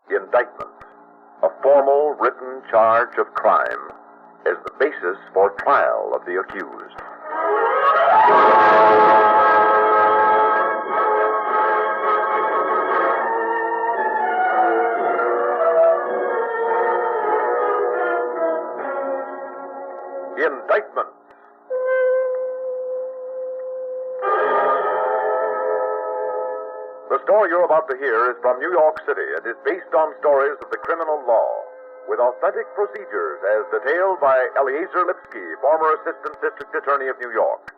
Indictment, a formal written charge of crime, is the basis for trial of the accused. Indictment. The story you're about to hear is from New York City and is based on stories of the criminal law, with authentic procedures as detailed by Eleazer Lipsky, former Assistant District Attorney of New York.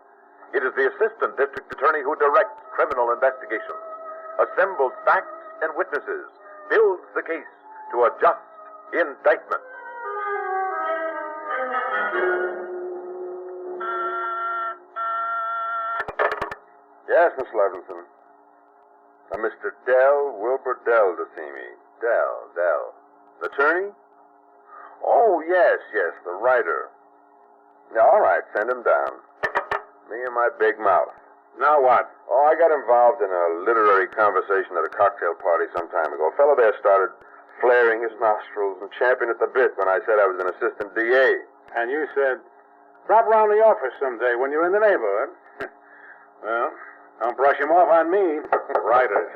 It is the Assistant District Attorney who directs criminal investigations, assembles facts and witnesses, builds the case to a just indictment. Yes, Miss Levinson. Mr. Wilbur Dell to see me. Dell. Attorney? Oh, yes, the writer. Yeah, all right, send him down. Me and my big mouth. Now what? Oh, I got involved in a literary conversation at a cocktail party some time ago. A fellow there started flaring his nostrils and champing at the bit when I said I was an assistant DA. And you said, drop around the office someday when you're in the neighborhood. Well, don't brush him off on me. Writers.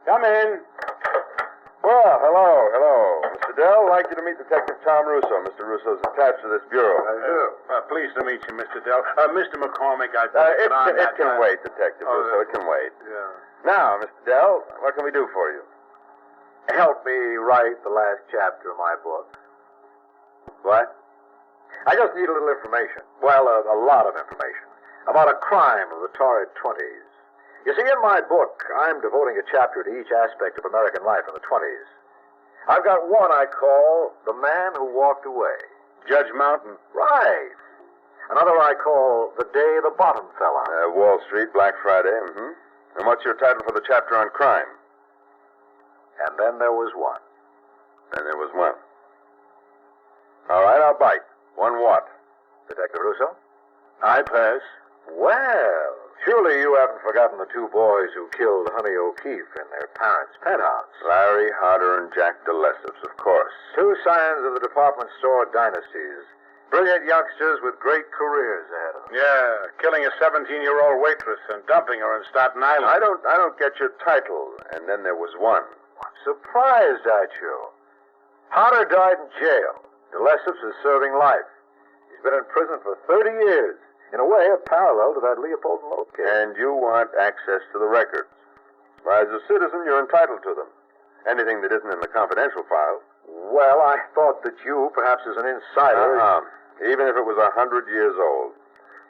Come in. Well, hello. Mr. Dell, I'd like you to meet Detective Tom Russo. Mr. Russo's attached to this bureau. I do. Pleased to meet you, Mr. Dell. Mr. McCormick, It can wait, Detective Russo. It can wait. Yeah. Now, Mr. Dell, what can we do for you? Help me write the last chapter of my book. What? I just need a little information. Well, a lot of information. About a crime of the torrid 20s. You see, in my book, I'm devoting a chapter to each aspect of American life in the 20s. I've got one I call The Man Who Walked Away. Judge Mountain. Right. Another I call The Day the Bottom Fell Out. Wall Street, Black Friday. Mm-hmm. And what's your title for the chapter on crime? And then there was one. All right, I'll bite. One what? Detective Russo? I pass. Well, surely you haven't forgotten the two boys who killed Honey O'Keefe in their parents' penthouse. Larry Hodder and Jack DeLesseps, of course. Two scions of the department store dynasties. Brilliant youngsters with great careers ahead of them. Yeah, killing a 17-year-old waitress and dumping her in Staten Island. I don't get your title. And then there was one. I'm surprised at you. Hodder died in jail. DeLesseps is serving life. He's been in prison for 30 years. In a way, a parallel to that Leopold and Loeb case. And you want access to the records. Well, as a citizen, you're entitled to them. Anything that isn't in the confidential file. Well, I thought that you, perhaps as an insider... Even if it was 100 years old.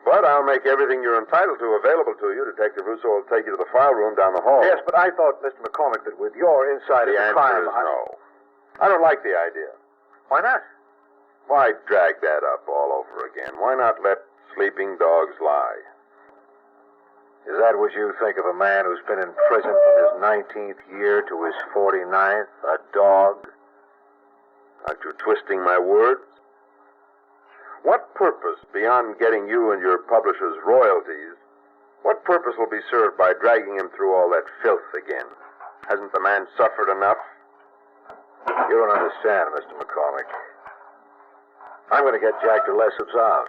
But I'll make everything you're entitled to available to you. Detective Russo will take you to the file room down the hall. Yes, but I thought, Mr. McCormick, that with your insight the into answer crime... is no. I don't like the idea. Why not? Why drag that up all over again? Why not let sleeping dogs lie? Is that what you think of a man who's been in prison from his 19th year to his 49th? A dog? Aren't you twisting my words? What purpose, beyond getting you and your publishers royalties, what purpose will be served by dragging him through all that filth again? Hasn't the man suffered enough? You don't understand, Mr. McCormick. I'm going to get Jack DeLesseps out.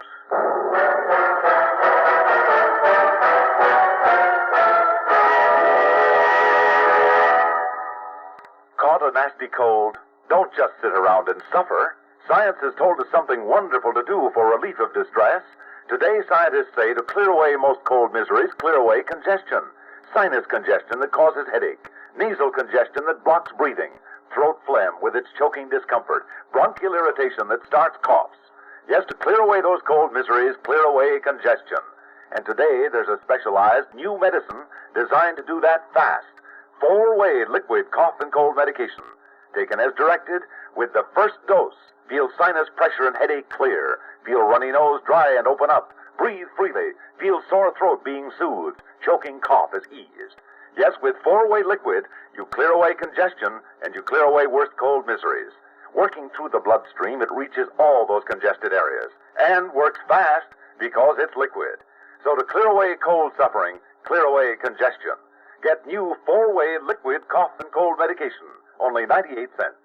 Caught a nasty cold? Don't just sit around and suffer. Science has told us something wonderful to do for relief of distress. Today, scientists say to clear away most cold miseries, clear away congestion. Sinus congestion that causes headache. Nasal congestion that blocks breathing. Throat phlegm with its choking discomfort. Bronchial irritation that starts coughs. Yes, to clear away those cold miseries, clear away congestion. And today, there's a specialized new medicine designed to do that fast. 4-way liquid cough and cold medication. Taken as directed, with the first dose, feel sinus pressure and headache clear. Feel runny nose dry and open up. Breathe freely. Feel sore throat being soothed. Choking cough is eased. Yes, with 4-way liquid, you clear away congestion and you clear away worst cold miseries. Working through the bloodstream, it reaches all those congested areas and works fast because it's liquid. So to clear away cold suffering, clear away congestion. Get new 4-way liquid cough and cold medication. only 98 cents.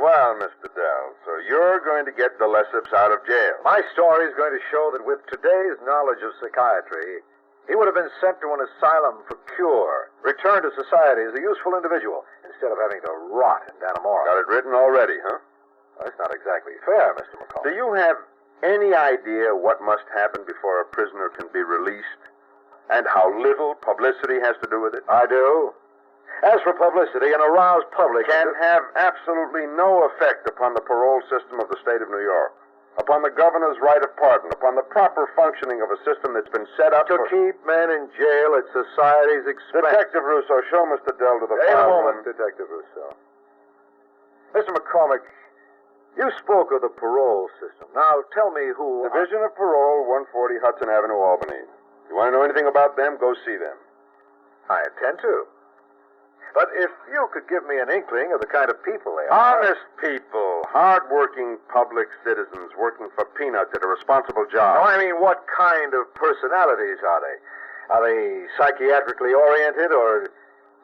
Well, Mr. Dell, so you're going to get the Lesseps out of jail. My story is going to show that with today's knowledge of psychiatry, he would have been sent to an asylum for cure, returned to society as a useful individual, instead of having to rot in Dannemora. Got it written already, huh? Well, that's not exactly fair, Mr. McCall. Do you have any idea what must happen before a prisoner can be released? And how little publicity has to do with it? I do. As for publicity, an aroused public Can have absolutely no effect upon the parole system of the state of New York, upon the governor's right of pardon, upon the proper functioning of a system that's been set up to keep men in jail at society's expense. Detective Russo, show Mr. Dell to the In a file moment, room. Detective Russo. Mr. McCormick, you spoke of the parole system. Now, tell me who... Division of Parole, 140 Hudson Avenue, Albany. You want to know anything about them, go see them. I intend to. But if you could give me an inkling of the kind of people they are... Honest people, hard-working public citizens working for peanuts at a responsible job. No, I mean, what kind of personalities are they? Are they psychiatrically oriented, or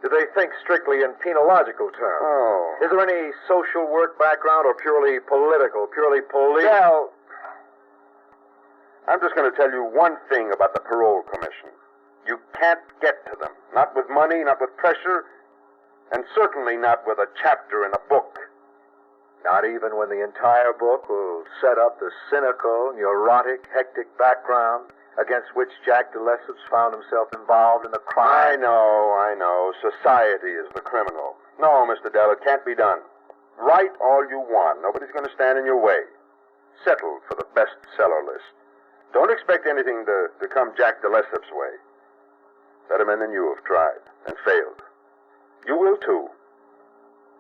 do they think strictly in penological terms? Oh. Is there any social work background, or purely political, purely police? Well, I'm just going to tell you one thing about the Parole Commission. You can't get to them. Not with money, not with pressure, and certainly not with a chapter in a book. Not even when the entire book will set up the cynical, neurotic, hectic background against which Jack de Lesseps found himself involved in a crime. I know. Society is the criminal. No, Mr. Dell, it can't be done. Write all you want. Nobody's going to stand in your way. Settle for the bestseller list. Don't expect anything to come Jack de Lesseps' way. Better men than you have tried and failed. You will, too.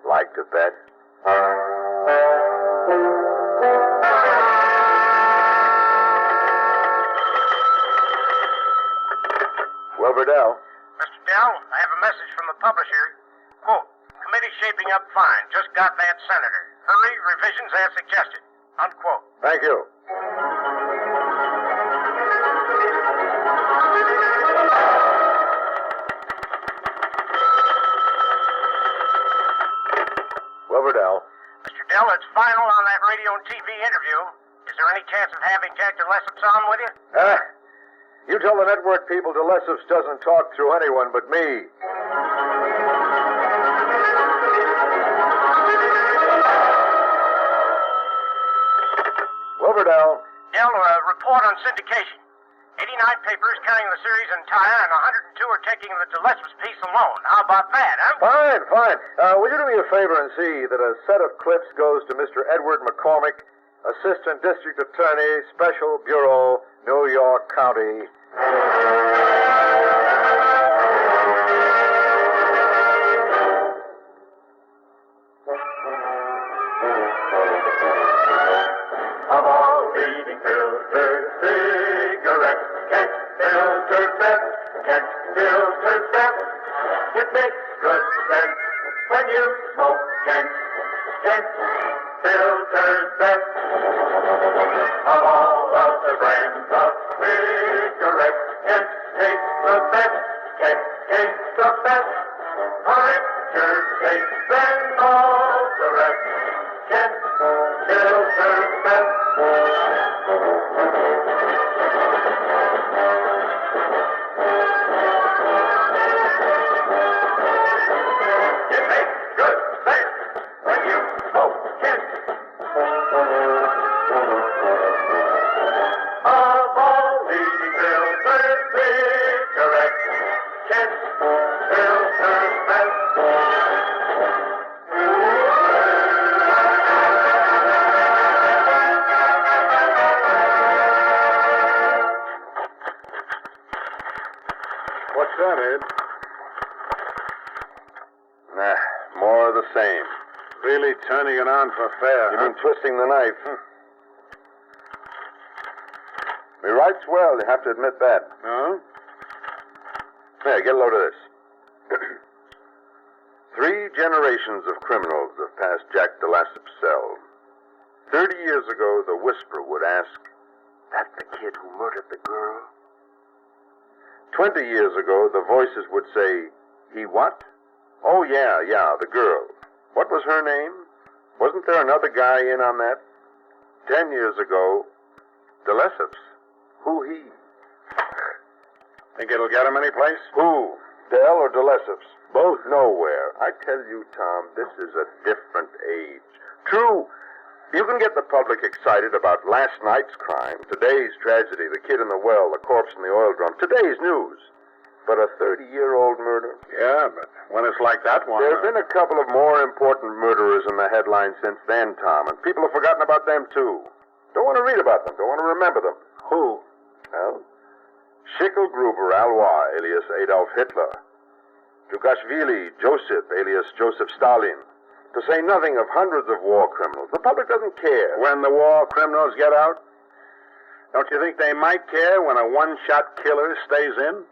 Like to bet? Wilbur Dell. Mr. Dell, I have a message from the publisher. Quote, committee shaping up fine. Just got that senator. Hurry, revisions as suggested. Unquote. Thank you. Wilbur Dell. Mr. Dell, it's final on that radio and TV interview. Is there any chance of having Jack de Lesseps on with you? You tell the network people de Lesseps doesn't talk through anyone but me. Wilbur Dell. Dell, a report on syndication. 89 papers carrying the series entire, and 102 are taking the de Lesseps piece alone. How about that, huh? Fine. Will you do me a favor and see that a set of clips goes to Mr. Edward McCormick, Assistant District Attorney, Special Bureau, New York County. Of all leading filtered cigarettes, Kent filters best. Kent filters best. It makes good sense when you smoke Kent. Kent filters best. Of all of the brands of cigarettes, Kent tastes the best. Kent tastes the best. A richer taste than all the rest. Kent filters best. It makes good sense when you smoke Kent. Of all the filtered cigarettes, Kent filters best. What's that, Ed? Nah, more of the same. Really turning it on for fair, You mean twisting the knife? He writes well, you have to admit that. Huh? Here, get a load of this. 3 generations of criminals have passed Jack de Lesseps' cell. 30 years ago, the whisper would ask, "That the kid who murdered the girl?" 20 years ago, the voices would say, he what? Oh, yeah, the girl. What was her name? Wasn't there another guy in on that? 10 years ago, de Lesseps. Who he? Think it'll get him any place? Who? Dell or de Lesseps? Both nowhere. I tell you, Tom, this is a different age. True, you can get the public excited about last night's crime, today's tragedy, the kid in the well, the corpse in the oil drum, today's news. But a 30-year-old murder? Yeah, but when it's like that one... There have been a couple of more important murderers in the headlines since then, Tom, and people have forgotten about them, too. Don't want to read about them, don't want to remember them. Who? Well, Schicklgruber Alois, alias Adolf Hitler. Dugashvili Joseph, alias Joseph Stalin. To say nothing of hundreds of war criminals. The public doesn't care. When the war criminals get out? Don't you think they might care when a one-shot killer stays in?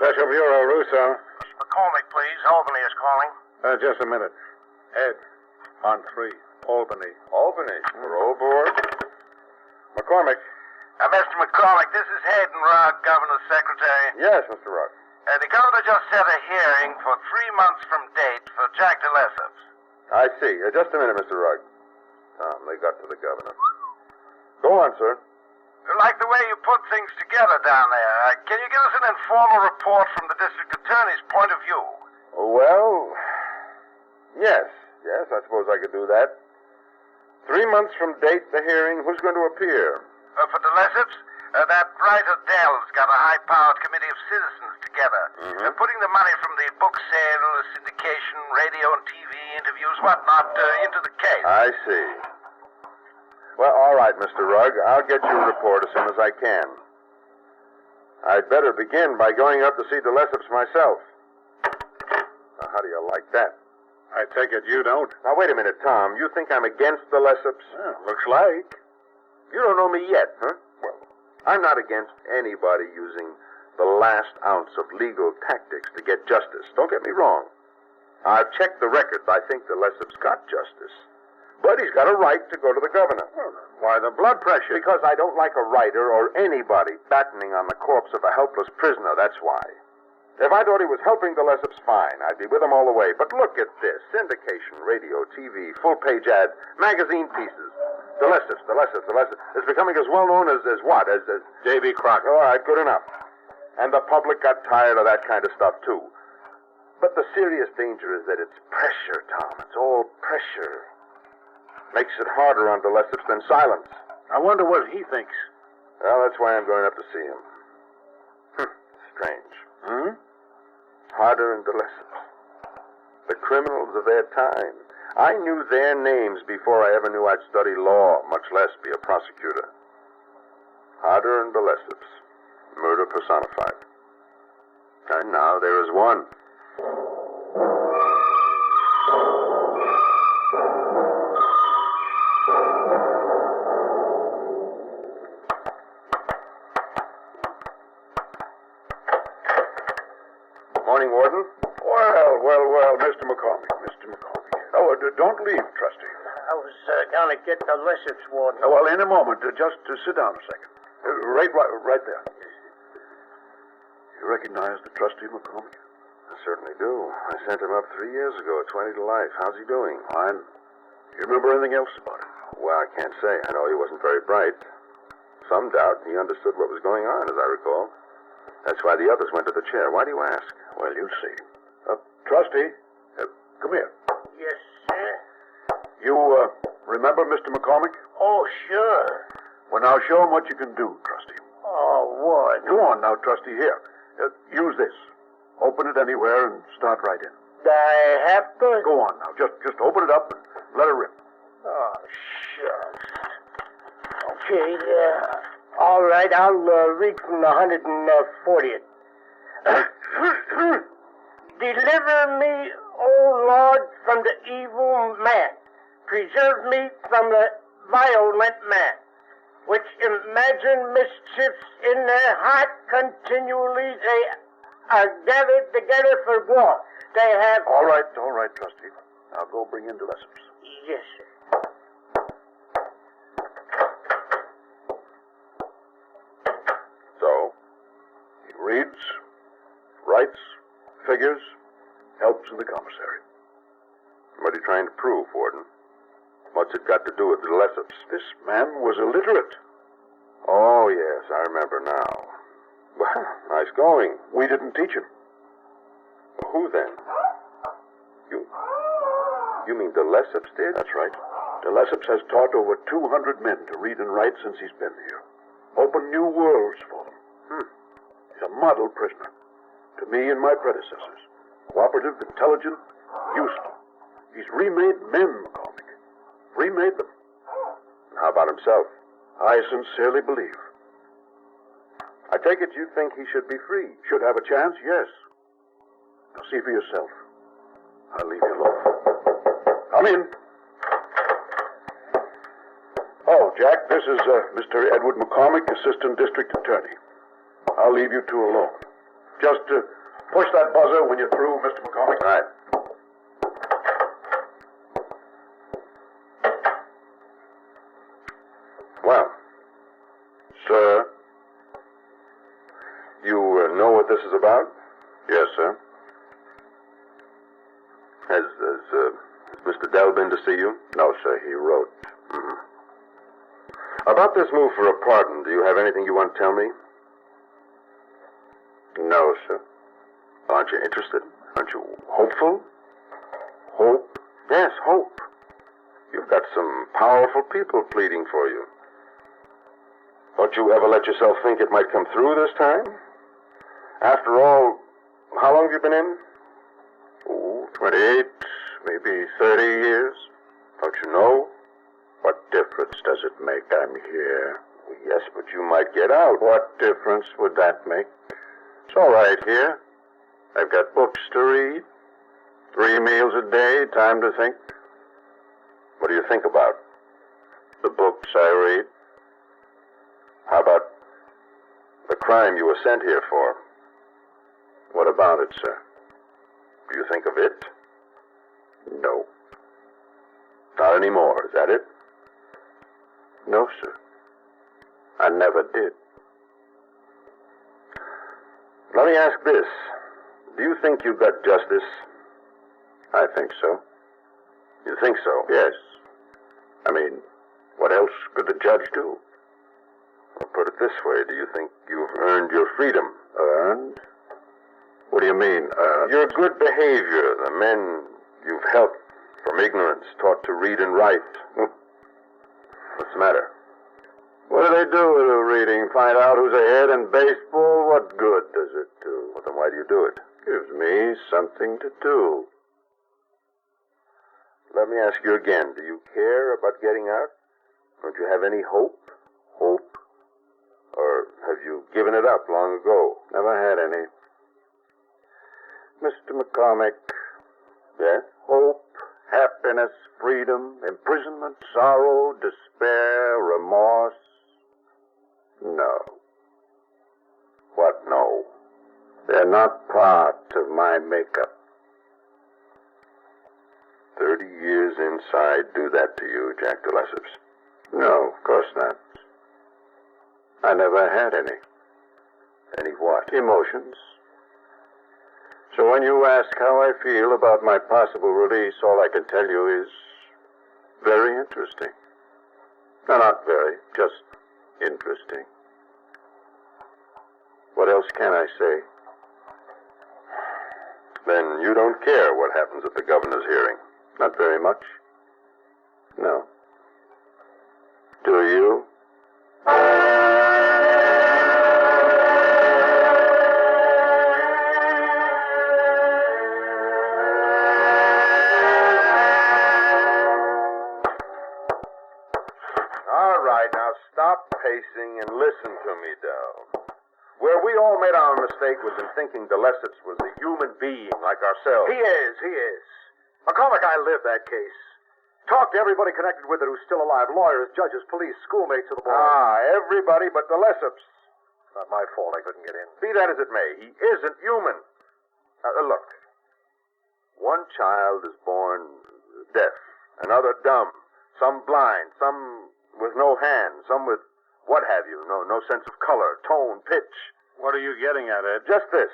Special Bureau, Russo. Mr. McCormick, please. Albany is calling. Just a minute. Ed, on 3, Albany. Albany, for old board. McCormick. Mr. McCormick, this is Hayden Rugg, Governor's Secretary. Yes, Mr. Ruck. The governor just set a hearing for 3 months from date for Jack de Lesseps. I see. Just a minute, Mr. Rugg. Tom, they got to the governor. Go on, sir. Like the way you put things together down there. Can you give us an informal report from the district attorney's point of view? Well, yes, I suppose I could do that. 3 months from date, the hearing, who's going to appear? For de Lesseps, that writer Dell's got a high-powered committee of citizens together. Mm-hmm. Putting the money from the book sale, syndication, radio and TV interviews, whatnot, into the case. I see. Well, all right, Mr. Rugg. I'll get you a report as soon as I can. I'd better begin by going up to see de Lesseps myself. Now, how do you like that? I take it you don't. Now, wait a minute, Tom. You think I'm against de Lesseps? Looks like. You don't know me yet, huh? Well, I'm not against anybody using the last ounce of legal tactics to get justice. Don't get me wrong. I've checked the records. I think de Lesseps got justice. But he's got a right to go to the governor. Why the blood pressure? Because I don't like a writer or anybody battening on the corpse of a helpless prisoner, that's why. If I thought he was helping de Lesseps, fine. I'd be with him all the way. But look at this. Syndication, radio, TV, full-page ad, magazine pieces. De Lesseps. It's becoming as well known as what? As J.B. Crockett. All right, good enough. And the public got tired of that kind of stuff, too. But the serious danger is that it's pressure, Tom. It's all pressure. Makes it harder on de Lesseps than silence. I wonder what he thinks. Well, that's why I'm going up to see him. Strange. Harder on de Lesseps. The criminals of their time. I knew their names before I ever knew I'd study law, much less be a prosecutor. Harder on de Lesseps. Murder personified. And now there is one. Morning, Warden. Well, Mr. McCormick. Oh, don't leave, Trustee. I was going to get the Lesseps, Warden. Well, in a moment. Just sit down a second. Right there. You recognize the Trustee, McCormick? I certainly do. I sent him up 3 years ago, 20 to life. How's he doing? Fine. You remember anything else about him? Well, I can't say. I know he wasn't very bright. Some doubt he understood what was going on, as I recall. That's why the others went to the chair. Why do you ask? Well, you see. Trustee, come here. Yes, sir. You, remember Mr. McCormick? Oh, sure. Well, now show him what you can do, Trustee. Oh, Warden. Go on now, Trustee. Here. Use this. Open it anywhere and start right in. I have to? Go on now. Just open it up and let it rip. Oh, shucks. Okay, all right, I'll read from the 140th. Deliver me, O Lord, from the evil man. Preserve me from the violent man, which imagine mischiefs in their heart continually. They are gathered together for war. They have... All right, Trustee. Now go bring in DeLesseps. Yes, sir. So? He reads, writes, figures, helps in the commissary. What are you trying to prove, Warden? What's it got to do with DeLesseps? This man was illiterate. Oh, yes, I remember now. Well, nice going. We didn't teach him. Who then? You mean DeLesseps did? That's right. DeLesseps has taught over 200 men to read and write since he's been here. Opened new worlds for them. He's a model prisoner. To me and my predecessors. Cooperative, intelligent, useful. He's remade men, McCormick. Remade them. And how about himself? I sincerely believe. I take it you think he should be free. Should have a chance, yes. Now see for yourself. I'll leave you alone. Come in. Oh, Jack, this is Mr. Edward McCormick, Assistant District Attorney. I'll leave you two alone. Just push that buzzer when you're through, Mr. McCormick. All right. Well, sir, you know what this is about? Yes, sir. Has Mr. Dell been to see you? No, sir, he wrote. About this move for a pardon, do you have anything you want to tell me? No, sir. Aren't you interested? Aren't you Hopeful? hope? Yes, hope. You've got some powerful people pleading for you. Don't you ever let yourself think it might come through this time? After all, how long have you been in? Oh, 28, maybe 30 years. Don't you know? What difference does it make I'm here? Yes, but you might get out. What difference would that make? It's all right here. I've got books to read. 3 meals a day, time to think. What do you think about? The books I read. How about the crime you were sent here for? What about it, sir? Do you think of it? No. Not anymore, is that it? No, sir. I never did. Let me ask this. Do you think you got justice? I think so. You think so? Yes. I mean, what else could the judge do? Well, put it this way. Do you think you've earned your freedom? Earned? What do you mean, earned? Your good behavior, the men you've helped from ignorance, taught to read and write. What's the matter? What do they do with the reading? Find out who's ahead in baseball? What good does it do? Well, then why do you do it? Gives me something to do. Let me ask you again. Do you care about getting out? Don't you have any hope? Hope? Or have you given it up long ago? Never had any. Mr. McCormick. Yes? Hope, happiness, freedom, imprisonment, sorrow, despair, remorse. No. What no? They're not part of my makeup. 30 years inside do that to you, Jack DeLesseps. No, of course not. I never had any. Any what? Emotions. So when you ask how I feel about my possible release, all I can tell you is very interesting. No, not very, just interesting. What else can I say? Then you don't care what happens at the governor's hearing? Not very much. No. Do you? All right, now stop pacing and listen to me, Dell. Where we all made our mistake was in thinking DeLesseps was a human being like ourselves. He is. McCormick, I lived that case. Talked to everybody connected with it who's still alive. Lawyers, judges, police, schoolmates of the boy. Everybody but DeLesseps. Not my fault I couldn't get in. Be that as it may, he isn't human. Look, one child is born Another dumb. Some blind. Some with no hands. Some with what have you. No sense of color, tone, pitch. What are you getting at, Ed? Just this.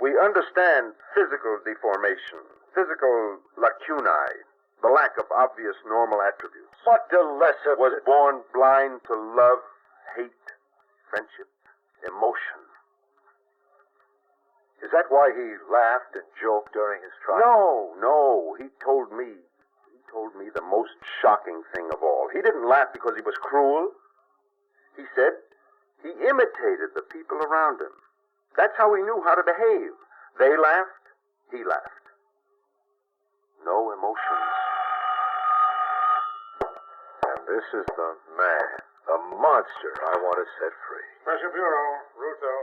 We understand physical deformation, physical lacunae, the lack of obvious normal attributes. But Eleazer Was born blind to love, hate, friendship, emotion. Is that why he laughed and joked during his trial? No. He told me the most shocking thing of all. He didn't laugh because he was cruel. He said he imitated the people around him. That's how he knew how to behave. They laughed, he laughed. No emotions. And this is the man, the monster I want to set free. Pressure Bureau, Russo.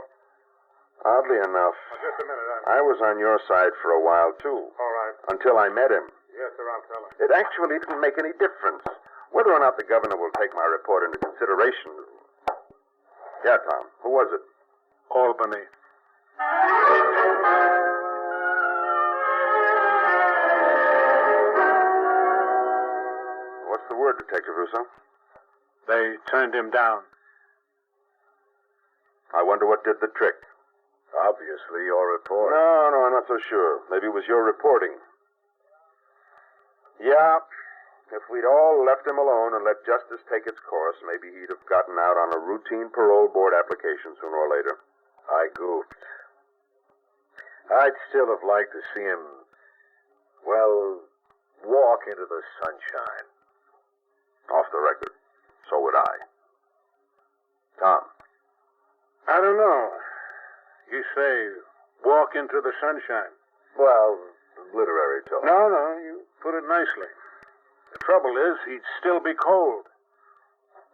Oddly enough, Just a minute. I was on your side for a while, too. All right. Until I met him. Yes, sir, I'll tell him. It actually didn't make any difference. Whether or not the governor will take my report into consideration. Yeah, Tom. Who was it? Albany. What's the word, Detective Russo? They turned him down. I wonder what did the trick. Obviously, your report. No, I'm not so sure. Maybe it was your reporting. Yeah, if we'd all left him alone and let justice take its course, maybe he'd have gotten out on a routine parole board application sooner or later. I goofed. I'd still have liked to see him, well, walk into the sunshine. Off the record. So would I. Tom. I don't know. You say, walk into the sunshine. Well, literary talk. No, you put it nicely. The trouble is, he'd still be cold.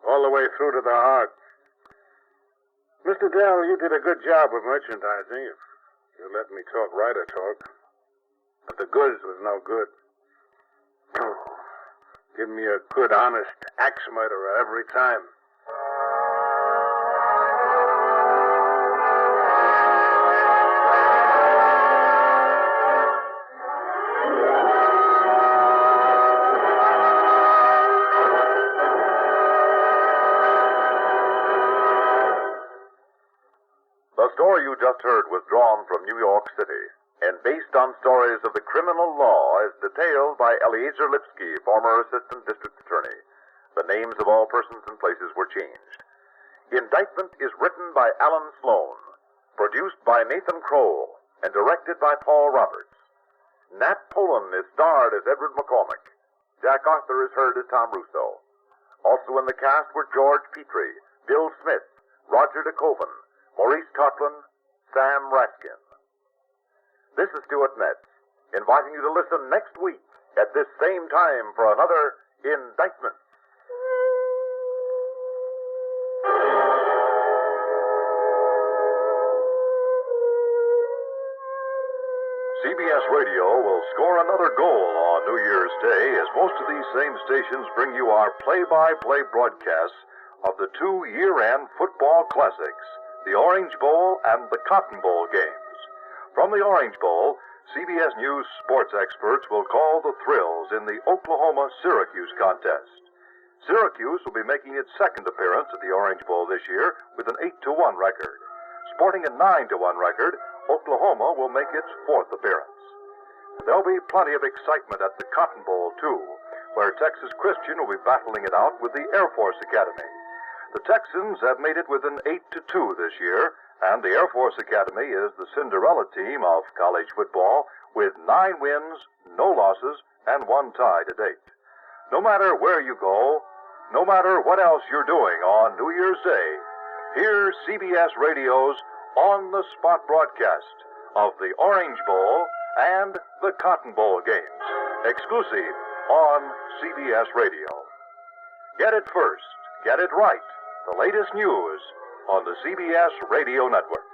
All the way through to the heart. Mr. Dell, you did a good job of merchandising. If you let me talk writer talk. But the goods was no good. Give me a good, honest axe murderer every time. The story you just heard was drawn from New York City and based on stories of the criminal law as detailed by Eleazer Lipsky, former Assistant District Attorney. The names of all persons and places were changed. Indictment is written by Alan Sloan, produced by Nathan Kroll, and directed by Paul Roberts. Nat Polen is starred as Edward McCormick. Jack Arthur is heard as Tom Russo. Also in the cast were George Petrie, Bill Smith, Roger DeKoven, Maurice Coughlin, Sam Raskin. This is Stuart Metz, inviting you to listen next week at this same time for another Indictment. CBS Radio will score another goal on New Year's Day as most of these same stations bring you our play-by-play broadcasts of the two year-end football classics, the Orange Bowl and the Cotton Bowl games. From the Orange Bowl, CBS News sports experts will call the thrills in the Oklahoma-Syracuse contest. Syracuse will be making its second appearance at the Orange Bowl this year with an 8-1 record. Sporting a 9-1 record, Oklahoma will make its fourth appearance. There'll be plenty of excitement at the Cotton Bowl, too, where Texas Christian will be battling it out with the Air Force Academy. The Texans have made it with an 8-2 this year, and the Air Force Academy is the Cinderella team of college football with 9 wins, no losses, and 1 tie to date. No matter where you go, no matter what else you're doing on New Year's Day, hear CBS Radio's on-the-spot broadcast of the Orange Bowl and the Cotton Bowl games, exclusive on CBS Radio. Get it first, get it right. The latest news on the CBS Radio Network.